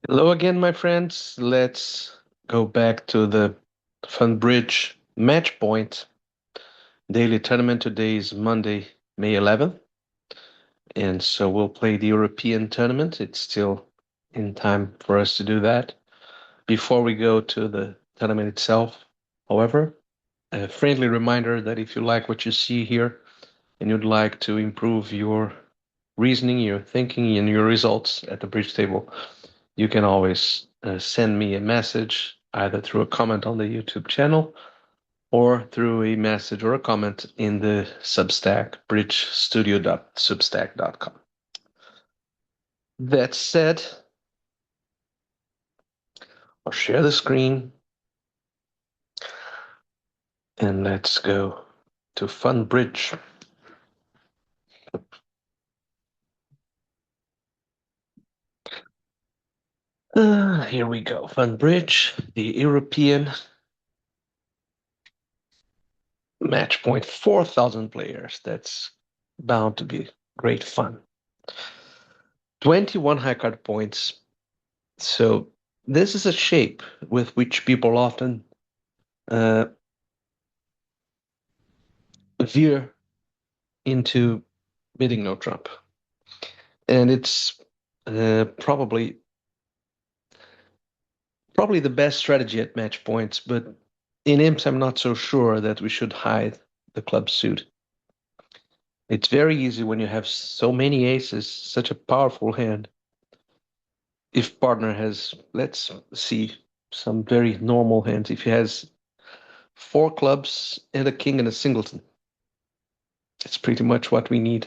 Hello again, my friends. Let's go back to the Funbridge Matchpoint daily tournament. Today is Monday, May 11th, and so we'll play the European tournament. It's still in time for us to do that. Before we go to the tournament itself, however, a friendly reminder that if you like what you see here and you'd like to improve your reasoning, your thinking, and your results at the bridge table, you can always send me a message either through a comment on the YouTube channel or through a message or a comment in the Substack, bridgestudio.substack.com. That said, I'll share the screen and let's go to Funbridge. Here we go. Funbridge, the European match point, 4,000 players. That's bound to be great fun. 21 high card points. So this is a shape with which people often uh, veer into bidding no Trump, and it's probably the best strategy at match points. But in imps, I'm not so sure that we should hide the club suit. It's very easy when you have so many aces, such a powerful hand. If partner has, let's see, some very normal hands. If he has four clubs and a king and a singleton, it's pretty much what we need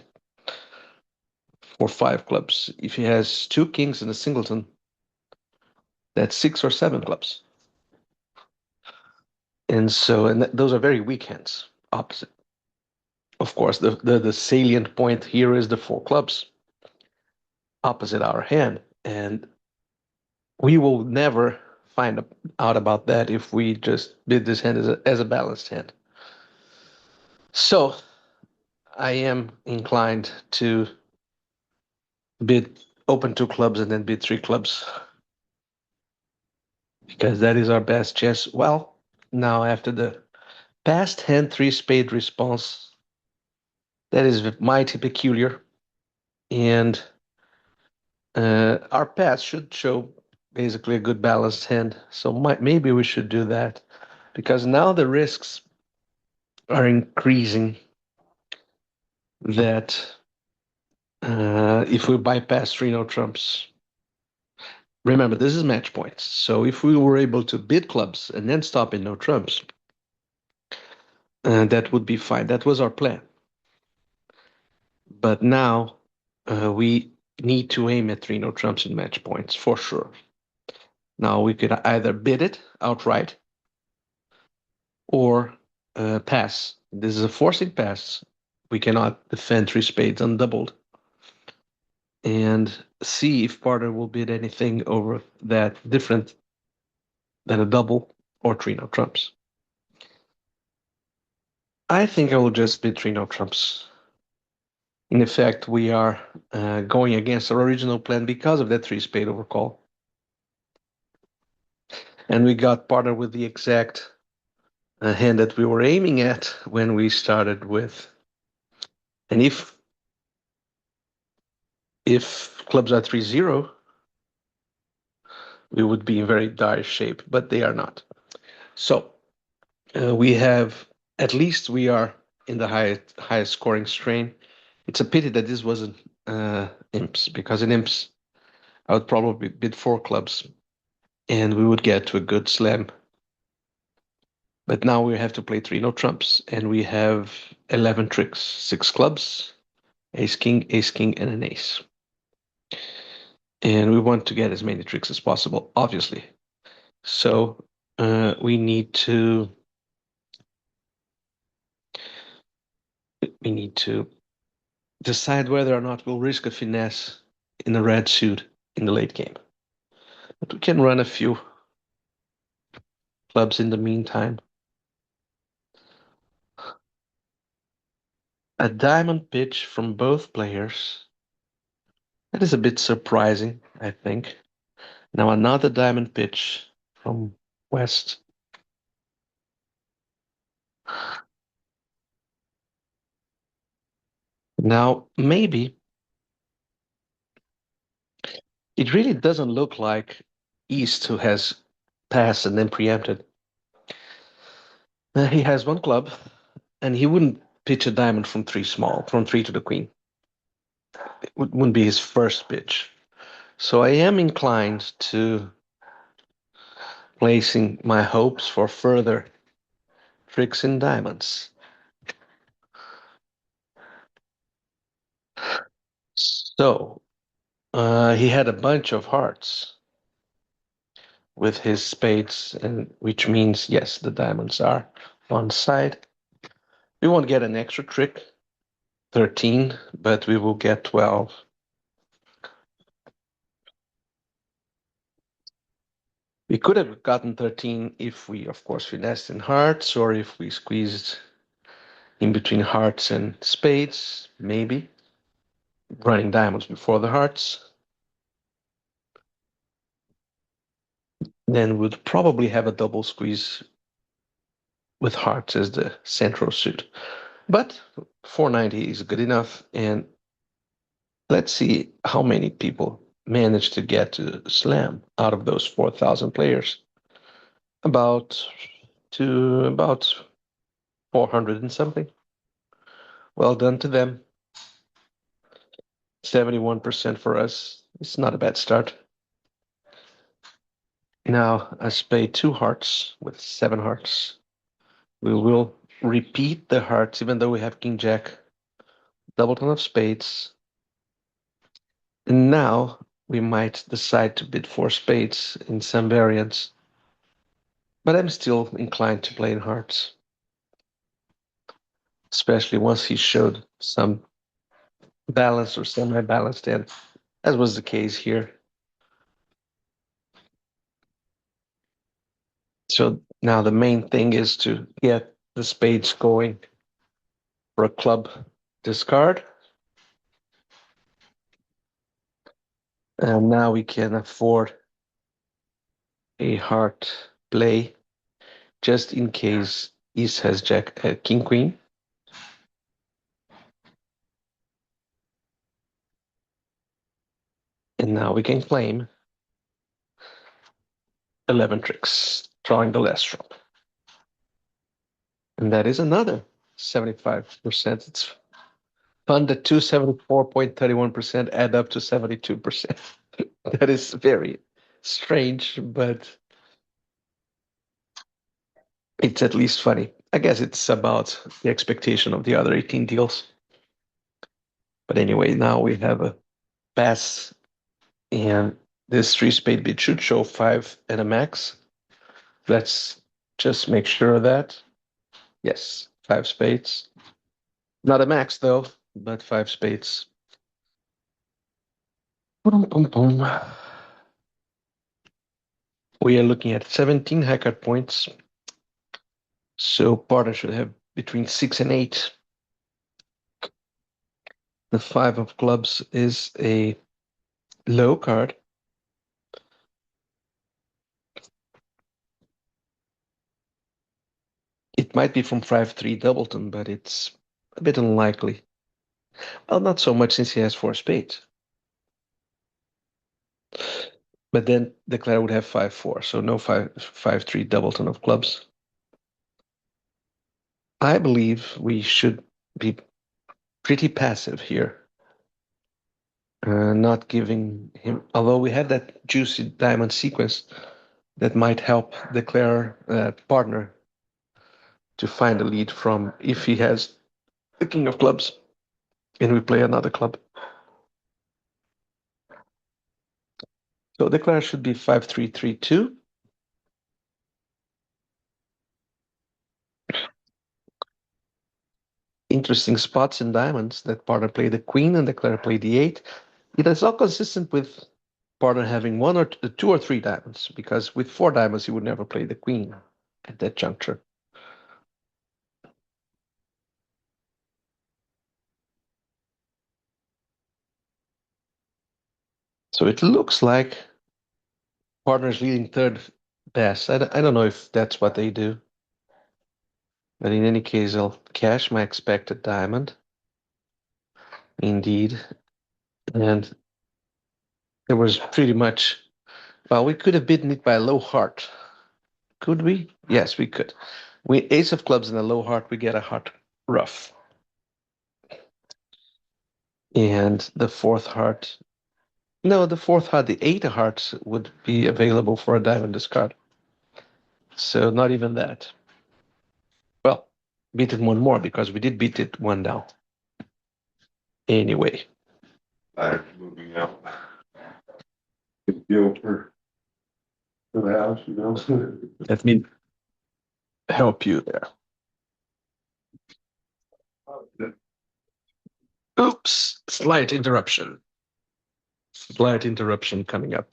for five clubs. If he has two kings and a singleton, that's six or seven clubs. And so, and those are very weak hands, opposite. Of course, the salient point here is the four clubs opposite our hand. And we will never find out about that if we just bid this hand as a balanced hand. So I am inclined to bid open two clubs and then bid three clubs because that is our best chance. Well, now after the past hand three spade response, that is mighty peculiar, and our path should show basically a good balanced hand. So maybe we should do that because now the risks are increasing that if we bypass three no trumps, remember this is match points. So if we were able to bid clubs and then stop in no trumps, that would be fine. That was our plan. But now we need to aim at three no trumps in match points for sure. Now we could either bid it outright or pass. This is a forcing pass. We cannot defend three spades undoubled. And see if partner will bid anything over that different than a double or three no trumps. I think I will just bid three no trumps. In effect, we are going against our original plan because of that three spade overcall. And we got partner with the exact hand that we were aiming at when we started with. And if clubs are 3-0, we would be in very dire shape, but they are not. So we have, at least we are in the highest scoring strain. It's a pity that this wasn't imps, because in imps, I would probably bid four clubs and we would get to a good slam. But now we have to play three no trumps, and we have 11 tricks, six clubs, ace king, and an ace. And we want to get as many tricks as possible, obviously. So we need to decide whether or not we'll risk a finesse in the red suit in the late game. But we can run a few clubs in the meantime. A diamond pitch from both players. That is a bit surprising, I think. Now another diamond pitch from West. Now, maybe it really doesn't look like East who has passed and then preempted. He has one club, and he wouldn't pitch a diamond from three small, from three to the queen. It wouldn't be his first pitch. So I am inclined to placing my hopes for further tricks in diamonds. So he had a bunch of hearts with his spades, and which means yes, the diamonds are on side. We won't get an extra trick, 13, but we will get 12. We could have gotten 13 if we, of course, finessed in hearts, or if we squeezed in between hearts and spades, maybe running diamonds before the hearts. Then we'd probably have a double squeeze with hearts as the central suit. But 490 is good enough, and let's see how many people managed to get to slam out of those 4,000 players. About about 400 and something. Well done to them. 71% for us. It's not a bad start. Now I spade two hearts with seven hearts. We will repeat the hearts even though we have King Jack, double ton of spades. And now we might decide to bid for spades in some variants. But I'm still inclined to play in hearts, especially once he showed some balanced or semi-balanced hand, as was the case here. So now the main thing is to get the spades going for a club discard. And now we can afford a heart play just in case East has Jack, King, Queen. And now we can claim 11 tricks, drawing the last drop. And that is another 75%. It's fun that 274.31% add up to 72%. That is very strange, but it's at least funny. I guess it's about the expectation of the other 18 deals. But anyway, now we have a pass, and this three spade bid should show five and a max. Let's just make sure of that. Yes, five spades. Not a max though, but five spades. Boom, boom, boom. We are looking at 17 high card points. So partner should have between 6 and 8. The five of clubs is a low card. It might be from 5-3 Doubleton, but it's a bit unlikely. Well, not so much since he has four spades. But then Declare would have 5-4, so no 5-3 Doubleton of clubs. I believe we should be pretty passive here. Not giving him, although we have that juicy diamond sequence that might help Declare partner to find a lead from if he has the king of clubs and we play another club. So Declare should be 5-3-3-2. Interesting spots in diamonds that partner play the queen and Declare play the 8. It is all consistent with partner having one or two or three diamonds, because with four diamonds he would never play the queen at that juncture. So it looks like Partner's leading third best. I don't know if that's what they do, but in any case, I'll cash my expected diamond. Indeed. And it was pretty much, well, we could have beaten it by a low heart. Could we? Yes, we could. We ace of clubs and a low heart, we get a heart rough. And the fourth heart, no, the fourth heart, the eight of hearts would be available for a diamond discard. So not even that. Well, beat it one more because we did beat it one down. Anyway. I'm moving out. Deal for the house, you know. Let me help you there. Oops, slight interruption. Slight interruption coming up.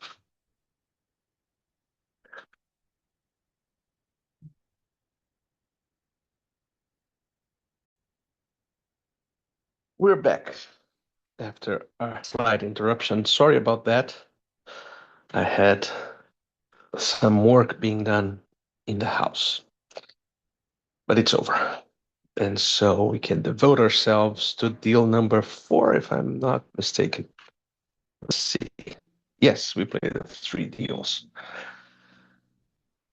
We're back after a slight interruption. Sorry about that. I had some work being done in the house, but it's over. And so we can devote ourselves to deal number 4, if I'm not mistaken. Let's see. Yes, we played the 3 deals.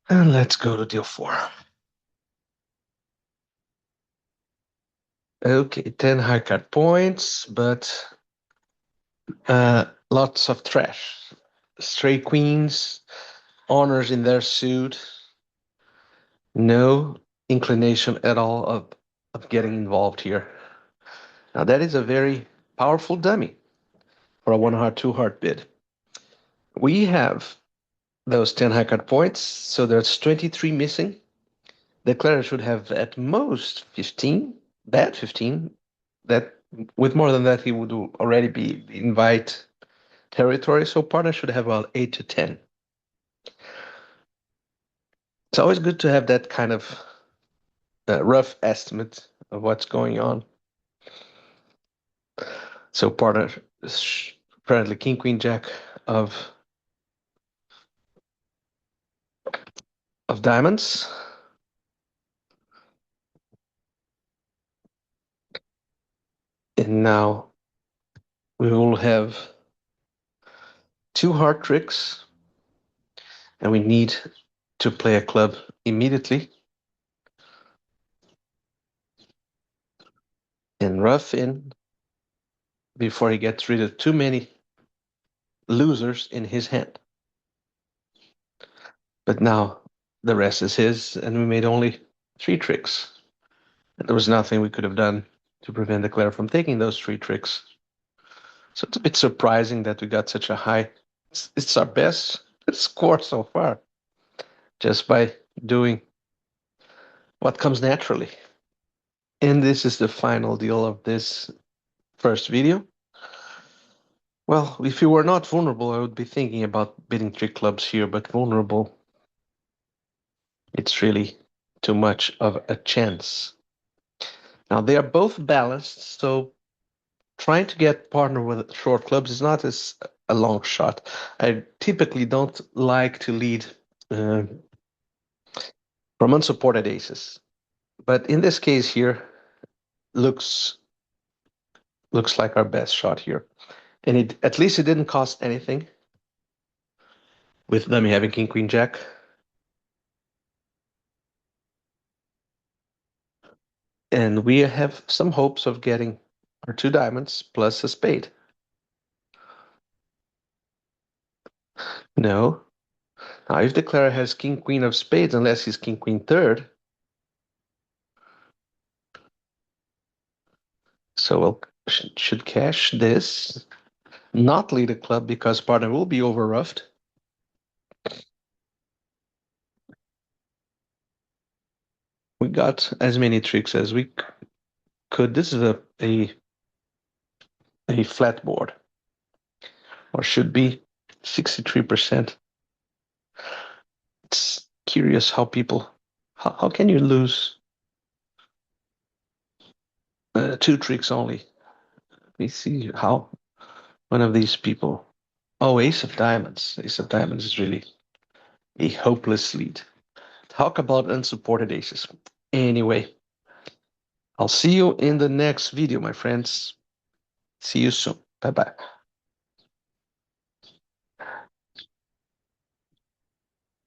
And let's go to deal 4. Okay, 10 high card points, but lots of trash. Stray queens, honors in their suit. No inclination at all of getting involved here. Now that is a very powerful dummy for a 1 heart, 2 heart bid. We have those 10 high card points, so there's 23 missing. The declarer should have at most 15, bad 15. That with more than that, he would already be invite territory. So partner should have about 8 to 10. It's always good to have that kind of rough estimate of what's going on. So partner is apparently king, queen, jack of diamonds. And now we will have 2 heart tricks, and we need to play a club immediately. And rough in before he gets rid of too many losers in his hand. But now the rest is his, and we made only 3 tricks. And there was nothing we could have done to prevent the Claire from taking those 3 tricks. So it's a bit surprising that we got such a high. It's our best score so far, just by doing what comes naturally. And this is the final deal of this first video. Well, if you were not vulnerable, I would be thinking about bidding 3 clubs here, but vulnerable, it's really too much of a chance. Now, they are both balanced, so trying to get partner with short clubs is not as a long shot. I typically don't like to lead from unsupported aces, but in this case here, looks like our best shot here. And at least it didn't cost anything with them having king, queen, jack. And we have some hopes of getting our 2 diamonds plus a spade. No. Now, if the declarer has king, queen of spades, unless he's king, queen third, so we'll should cash this, not lead a club because partner will be over roughed. We got as many tricks as we could. This is a flat board, or should be 63%. It's curious how people, how can you lose 2 tricks only? Let me see how one of these people. Oh, ace of diamonds. Ace of diamonds is really a hopeless lead. Talk about unsupported aces. Anyway, I'll see you in the next video, my friends. See you soon. Bye bye.